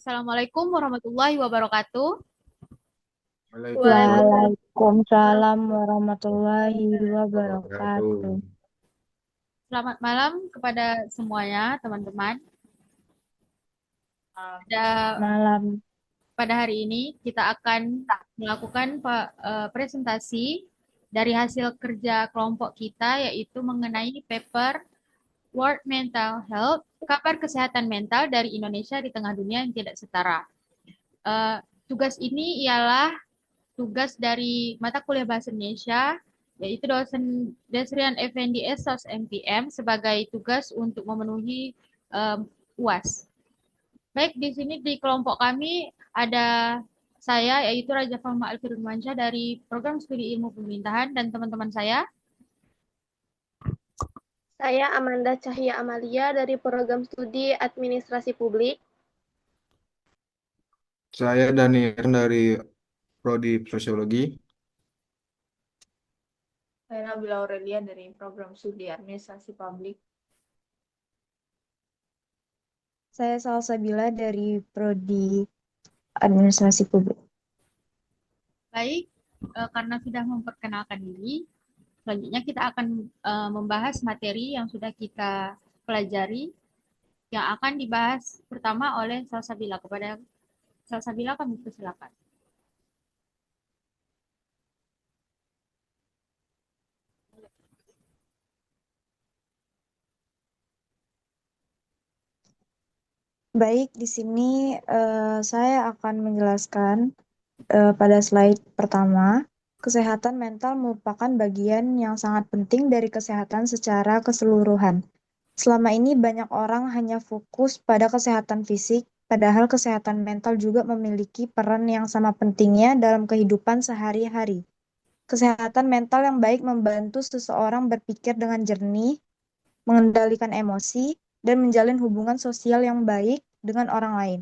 Assalamualaikum warahmatullahi wabarakatuh. Waalaikumsalam Waalaikumsalam warahmatullahi wabarakatuh. wabarakatuh. Selamat malam kepada semuanya, teman-teman. Pada, Malam. pada hari ini kita akan melakukan presentasi dari hasil kerja kelompok kita, yaitu mengenai paper World Mental Health, kabar kesehatan mental dari Indonesia di tengah dunia yang tidak setara. Eh, Tugas ini ialah tugas dari mata kuliah Bahasa Indonesia, yaitu dosen Desrian Effendi Esos MPM sebagai tugas untuk memenuhi um, UAS. Baik, di sini di kelompok kami ada saya, yaitu Raja Fahma Alfirmansyah dari Program Studi Ilmu Pemerintahan, dan teman-teman saya. Saya Amanda Cahya Amalia dari Program Studi Administrasi Publik. Saya Daniel dari Prodi Sosiologi. Saya Nabila Aurelia dari Program Studi Administrasi Publik. Saya Salsabila dari Prodi Administrasi Publik. Baik, karena sudah memperkenalkan diri, selanjutnya kita akan membahas materi yang sudah kita pelajari, yang akan dibahas pertama oleh Salsabila. Kepada Salsabila kami persilakan. Baik, di sini saya akan menjelaskan pada slide pertama, kesehatan mental merupakan bagian yang sangat penting dari kesehatan secara keseluruhan. Selama ini banyak orang hanya fokus pada kesehatan fisik, padahal kesehatan mental juga memiliki peran yang sama pentingnya dalam kehidupan sehari-hari. Kesehatan mental yang baik membantu seseorang berpikir dengan jernih, mengendalikan emosi, dan menjalin hubungan sosial yang baik dengan orang lain.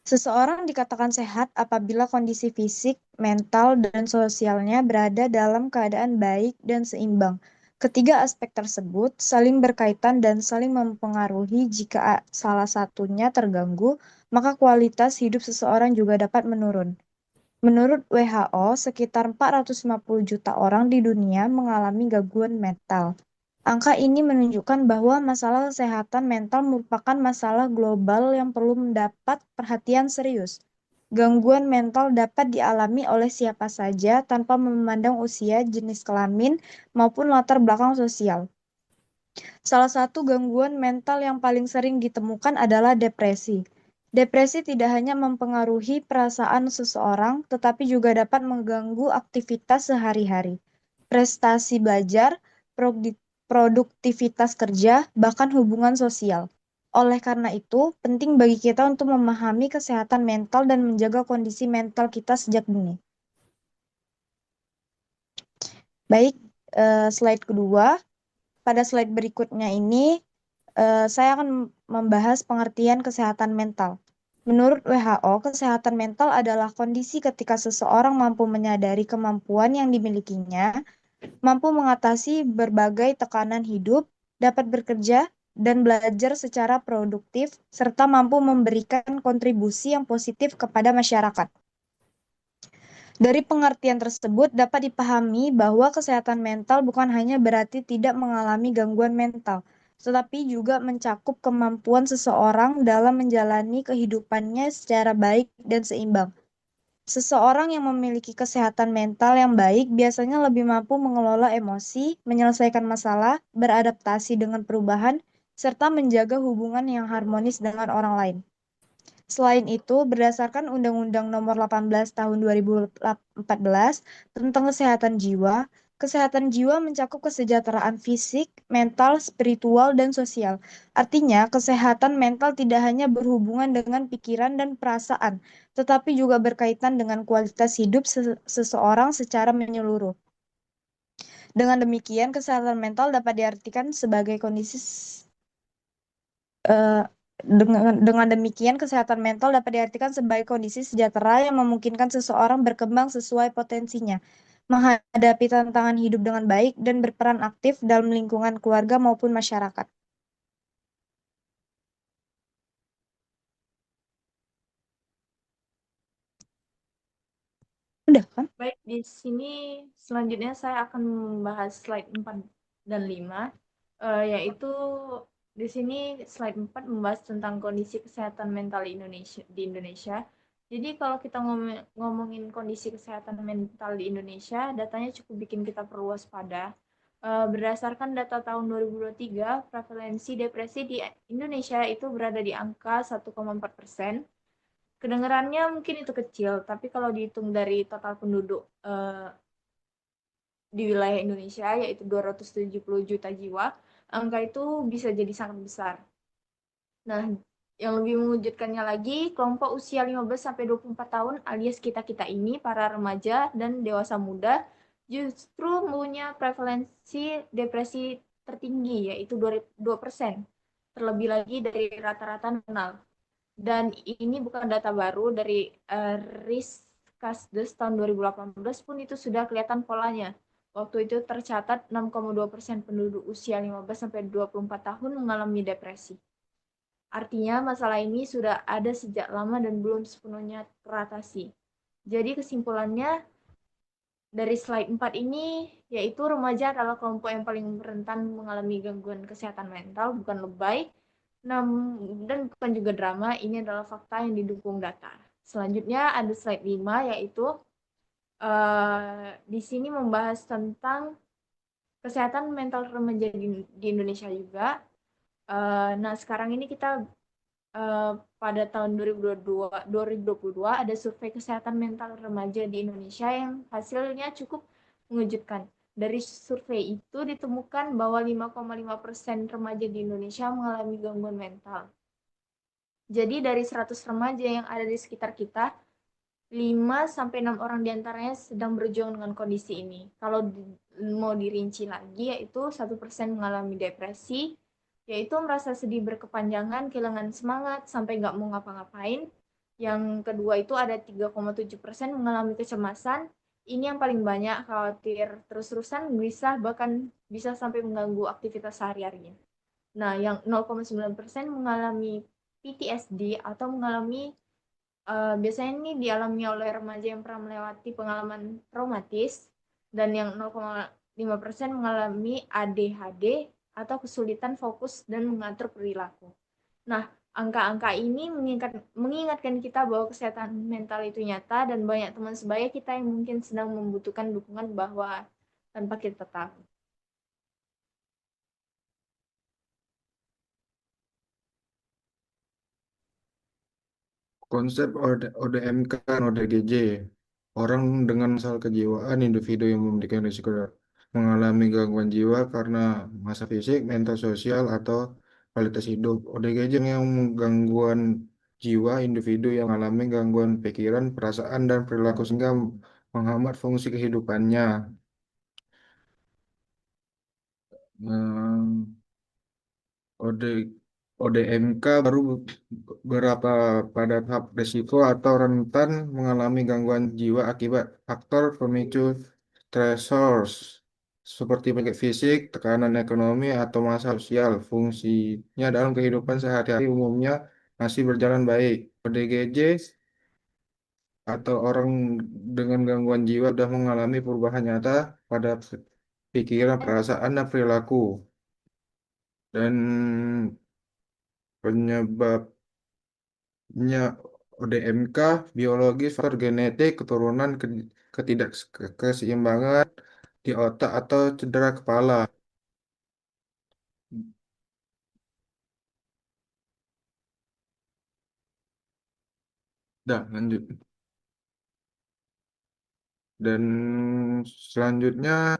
Seseorang dikatakan sehat apabila kondisi fisik, mental, dan sosialnya berada dalam keadaan baik dan seimbang. Ketiga aspek tersebut saling berkaitan dan saling mempengaruhi. Jika salah satunya terganggu, maka kualitas hidup seseorang juga dapat menurun. Menurut WHO, sekitar 450 juta orang di dunia mengalami gangguan mental. Angka ini menunjukkan bahwa masalah kesehatan mental merupakan masalah global yang perlu mendapat perhatian serius. Gangguan mental dapat dialami oleh siapa saja tanpa memandang usia, jenis kelamin, maupun latar belakang sosial. Salah satu gangguan mental yang paling sering ditemukan adalah depresi. Depresi tidak hanya mempengaruhi perasaan seseorang, tetapi juga dapat mengganggu aktivitas sehari-hari, prestasi belajar, produktivitas kerja, bahkan hubungan sosial. Oleh karena itu, penting bagi kita untuk memahami kesehatan mental dan menjaga kondisi mental kita sejak dini. Baik, slide kedua. Pada slide berikutnya ini, saya akan membahas pengertian kesehatan mental. Menurut WHO, kesehatan mental adalah kondisi ketika seseorang mampu menyadari kemampuan yang dimilikinya, mampu mengatasi berbagai tekanan hidup, dapat bekerja dan belajar secara produktif, serta mampu memberikan kontribusi yang positif kepada masyarakat. Dari pengertian tersebut dapat dipahami bahwa kesehatan mental bukan hanya berarti tidak mengalami gangguan mental, tetapi juga mencakup kemampuan seseorang dalam menjalani kehidupannya secara baik dan seimbang. Seseorang yang memiliki kesehatan mental yang baik biasanya lebih mampu mengelola emosi, menyelesaikan masalah, beradaptasi dengan perubahan, serta menjaga hubungan yang harmonis dengan orang lain. Selain itu, berdasarkan Undang-Undang Nomor 18 Tahun 2014 tentang kesehatan jiwa mencakup kesejahteraan fisik, mental, spiritual, dan sosial. Artinya, kesehatan mental tidak hanya berhubungan dengan pikiran dan perasaan, tetapi juga berkaitan dengan kualitas hidup seseorang secara menyeluruh. Dengan demikian, kesehatan mental dapat diartikan sebagai kondisi eh, dengan demikian, kesehatan mental dapat diartikan sebagai kondisi sejahtera yang memungkinkan seseorang berkembang sesuai potensinya, menghadapi tantangan hidup dengan baik, dan berperan aktif dalam lingkungan keluarga maupun masyarakat. Udah kan? Baik, di sini selanjutnya saya akan membahas slide 4 dan 5, yaitu di sini slide 4 membahas tentang kondisi kesehatan mental di Indonesia. Jadi kalau kita ngomongin kondisi kesehatan mental di Indonesia, datanya cukup bikin kita perlu waspada. Berdasarkan data tahun 2023, prevalensi depresi di Indonesia itu berada di angka 1,4%. Kedengarannya mungkin itu kecil, tapi kalau dihitung dari total penduduk di wilayah Indonesia, yaitu 270 juta jiwa, angka itu bisa jadi sangat besar. Nah, yang lebih mengejutkannya lagi, kelompok usia 15-24 tahun alias kita-kita ini, para remaja dan dewasa muda, justru punya prevalensi depresi tertinggi, yaitu 2%, terlebih lagi dari rata-rata nasional. Dan ini bukan data baru dari Riskasdes tahun 2018 pun itu sudah kelihatan polanya. Waktu itu tercatat 6,2% penduduk usia 15-24 tahun mengalami depresi. Artinya masalah ini sudah ada sejak lama dan belum sepenuhnya teratasi. Jadi kesimpulannya dari slide 4 ini, yaitu remaja adalah kelompok yang paling rentan mengalami gangguan kesehatan mental, bukan lebay, dan bukan juga drama. Ini adalah fakta yang didukung data. Selanjutnya ada slide 5, yaitu di sini membahas tentang kesehatan mental remaja di Indonesia juga. Nah, sekarang ini kita pada tahun 2022 ada survei kesehatan mental remaja di Indonesia yang hasilnya cukup mengejutkan. Dari survei itu ditemukan bahwa 5,5% remaja di Indonesia mengalami gangguan mental. Jadi dari 100 remaja yang ada di sekitar kita, 5-6 orang diantaranya sedang berjuang dengan kondisi ini. Kalau mau dirinci lagi, yaitu 1% mengalami depresi, yaitu merasa sedih berkepanjangan, kehilangan semangat, sampai nggak mau ngapa-ngapain. Yang kedua itu ada 3,7% mengalami kecemasan. Ini yang paling banyak, khawatir terus-terusan bahkan bisa sampai mengganggu aktivitas sehari-harinya. Nah, yang 0,9% mengalami PTSD atau mengalami biasanya ini dialami oleh remaja yang pernah melewati pengalaman traumatis, dan yang 0,5% mengalami ADHD atau kesulitan fokus dan mengatur perilaku. Nah, angka-angka ini mengingatkan kita bahwa kesehatan mental itu nyata dan banyak teman sebaya kita yang mungkin sedang membutuhkan dukungan bahwa tanpa kita tahu. Konsep ODMK dan ODGJ, orang dengan masalah kejiwaan, individu yang memiliki risiko mengalami gangguan jiwa karena masa fisik, mental, sosial, atau kualitas hidup. ODGJ yang gangguan jiwa, individu yang mengalami gangguan pikiran, perasaan, dan perilaku sehingga menghambat fungsi kehidupannya. Hmm, OD, ODMK baru berapa pada tahap risiko atau rentan mengalami gangguan jiwa akibat faktor pemicu stressors seperti penyakit fisik, tekanan ekonomi, atau masalah sosial. Fungsinya dalam kehidupan sehari-hari umumnya masih berjalan baik. ODGJ atau orang dengan gangguan jiwa sudah mengalami perubahan nyata pada pikiran, perasaan, dan perilaku. Dan penyebabnya ODMK, biologis, faktor genetik, keturunan, ketidakseimbangan di otak atau cedera kepala. Dah, lanjut. Dan selanjutnya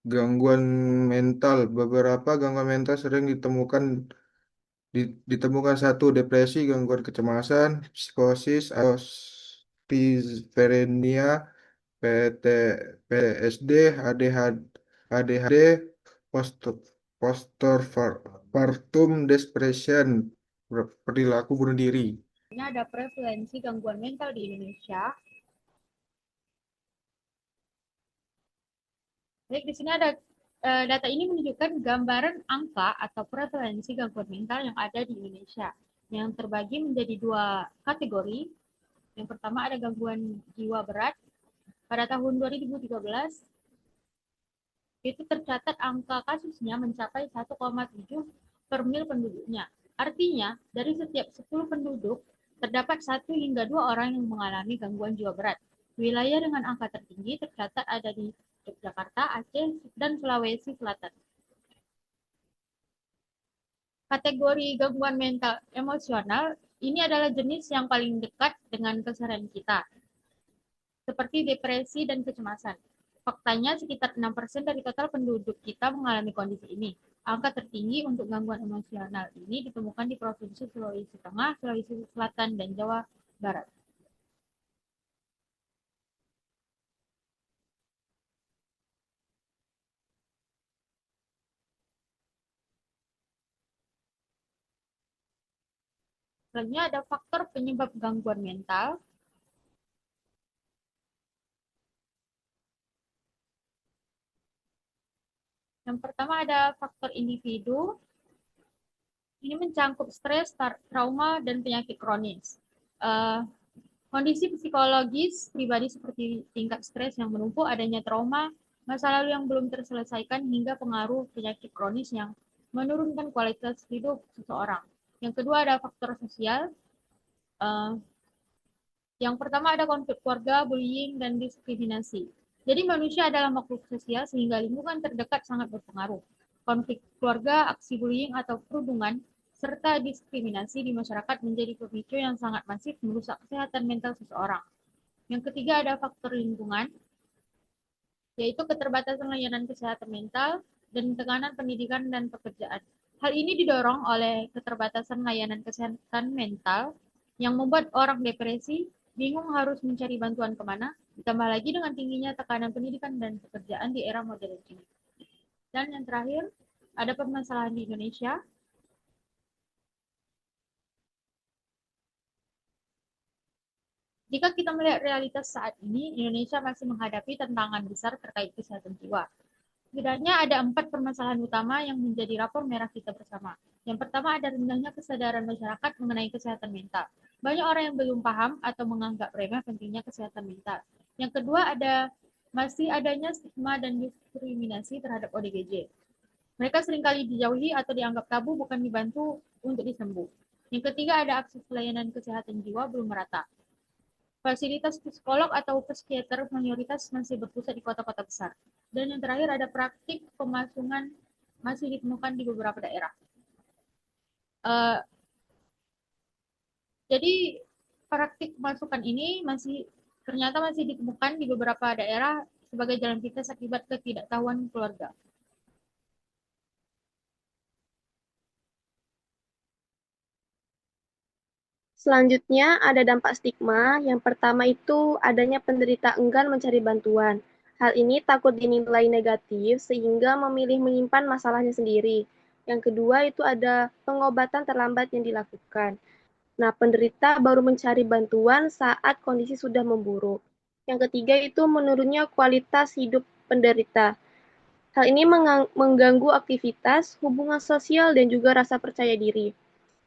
gangguan mental. Beberapa gangguan mental sering ditemukan satu depresi, gangguan kecemasan, psikosis, atau skizofrenia, PT, PTSD, ADHD, post postpartum depression, perilaku bunuh diri. Ini ada prevalensi gangguan mental di Indonesia. Baik, di sini ada data ini menunjukkan gambaran angka atau prevalensi gangguan mental yang ada di Indonesia, yang terbagi menjadi 2 kategori. Yang pertama ada gangguan jiwa berat, Pada tahun 2013, itu tercatat angka kasusnya mencapai 1,7 per mil penduduknya. Artinya, dari setiap 10 penduduk, terdapat 1 hingga 2 orang yang mengalami gangguan jiwa berat. Wilayah dengan angka tertinggi tercatat ada di Yogyakarta, Aceh, dan Sulawesi Selatan. Kategori gangguan mental emosional ini adalah jenis yang paling dekat dengan keseharian kita, seperti depresi dan kecemasan. Faktanya sekitar 6% dari total penduduk kita mengalami kondisi ini. Angka tertinggi untuk gangguan emosional ini ditemukan di Provinsi Sulawesi Tengah, Sulawesi Selatan, dan Jawa Barat. Selanjutnya ada faktor penyebab gangguan mental. Yang pertama ada faktor individu. Ini mencakup stres, trauma, dan penyakit kronis. Kondisi psikologis pribadi seperti tingkat stres yang menumpuk, adanya trauma, masa lalu yang belum terselesaikan, hingga pengaruh penyakit kronis yang menurunkan kualitas hidup seseorang. Yang kedua ada faktor sosial. Yang pertama ada konflik keluarga, bullying, dan diskriminasi. Jadi manusia adalah makhluk sosial sehingga lingkungan terdekat sangat berpengaruh. Konflik keluarga, aksi bullying atau perundungan, serta diskriminasi di masyarakat menjadi pemicu yang sangat masif merusak kesehatan mental seseorang. Yang ketiga ada faktor lingkungan, yaitu keterbatasan layanan kesehatan mental dan tekanan pendidikan dan pekerjaan. Hal ini didorong oleh keterbatasan layanan kesehatan mental yang membuat orang depresi, bingung harus mencari bantuan kemana, ditambah lagi dengan tingginya tekanan pendidikan dan pekerjaan di era modern ini. Dan yang terakhir, ada permasalahan di Indonesia. Jika kita melihat realitas saat ini, Indonesia masih menghadapi tantangan besar terkait kesehatan jiwa. Setidaknya ada 4 permasalahan utama yang menjadi rapor merah kita bersama. Yang pertama ada rendahnya kesadaran masyarakat mengenai kesehatan mental. Banyak orang yang belum paham atau menganggap remeh pentingnya kesehatan mental. Yang kedua ada masih adanya stigma dan diskriminasi terhadap ODGJ. Mereka seringkali dijauhi atau dianggap tabu, bukan dibantu untuk disembuh. Yang ketiga ada akses pelayanan kesehatan jiwa belum merata. Fasilitas psikolog atau psikiater mayoritas masih berpusat di kota-kota besar. Dan yang terakhir ada praktik pemasungan masih ditemukan di beberapa daerah. Jadi praktik pemasukan ini ternyata masih ditemukan di beberapa daerah sebagai jalan pintas akibat ketidaktahuan keluarga. Selanjutnya ada dampak stigma. Yang pertama itu adanya penderita enggan mencari bantuan. Hal ini takut dinilai negatif sehingga memilih menyimpan masalahnya sendiri. Yang kedua itu ada pengobatan terlambat yang dilakukan. Nah, penderita baru mencari bantuan saat kondisi sudah memburuk. Yang ketiga itu menurunnya kualitas hidup penderita. Hal ini mengganggu aktivitas, hubungan sosial, dan juga rasa percaya diri.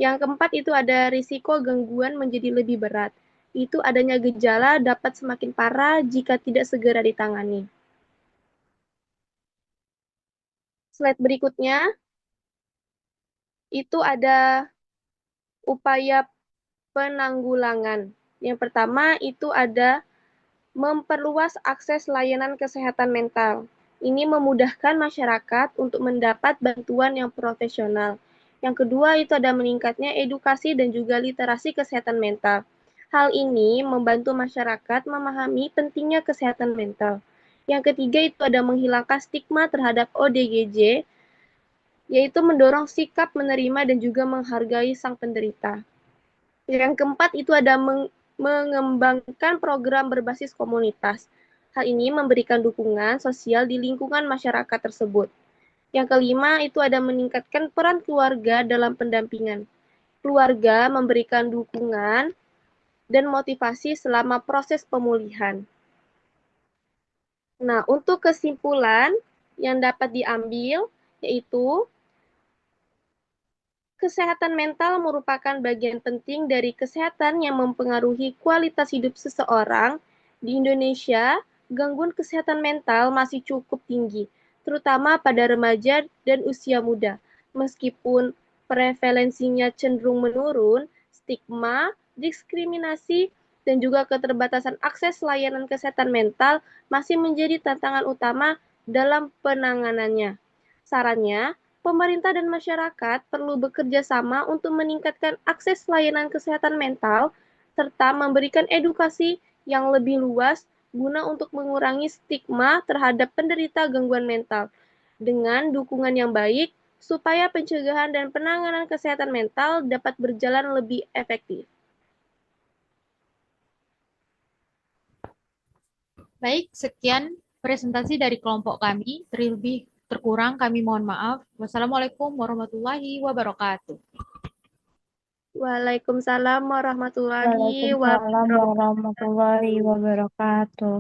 Yang keempat itu ada risiko gangguan menjadi lebih berat. Itu adanya gejala dapat semakin parah jika tidak segera ditangani. Slide berikutnya, itu ada upaya penanggulangan. Yang pertama itu ada memperluas akses layanan kesehatan mental. Ini memudahkan masyarakat untuk mendapat bantuan yang profesional. Yang kedua itu ada meningkatnya edukasi dan juga literasi kesehatan mental. Hal ini membantu masyarakat memahami pentingnya kesehatan mental. Yang ketiga itu ada menghilangkan stigma terhadap ODGJ, yaitu mendorong sikap menerima dan juga menghargai sang penderita. Yang keempat itu ada mengembangkan program berbasis komunitas. Hal ini memberikan dukungan sosial di lingkungan masyarakat tersebut. Yang kelima itu ada meningkatkan peran keluarga dalam pendampingan. Keluarga memberikan dukungan dan motivasi selama proses pemulihan. Nah, untuk kesimpulan yang dapat diambil yaitu kesehatan mental merupakan bagian penting dari kesehatan yang mempengaruhi kualitas hidup seseorang. Di Indonesia, gangguan kesehatan mental masih cukup tinggi, terutama pada remaja dan usia muda. Meskipun prevalensinya cenderung menurun, stigma, diskriminasi, dan juga keterbatasan akses layanan kesehatan mental masih menjadi tantangan utama dalam penanganannya. Sarannya, pemerintah dan masyarakat perlu bekerja sama untuk meningkatkan akses layanan kesehatan mental serta memberikan edukasi yang lebih luas guna untuk mengurangi stigma terhadap penderita gangguan mental dengan dukungan yang baik supaya pencegahan dan penanganan kesehatan mental dapat berjalan lebih efektif. Baik, sekian presentasi dari kelompok kami. Terlebih terkurang kami mohon maaf. Wassalamualaikum warahmatullahi wabarakatuh. Waalaikumsalam warahmatullahi Waalaikumsalam wabarakatuh. warahmatullahi wabarakatuh.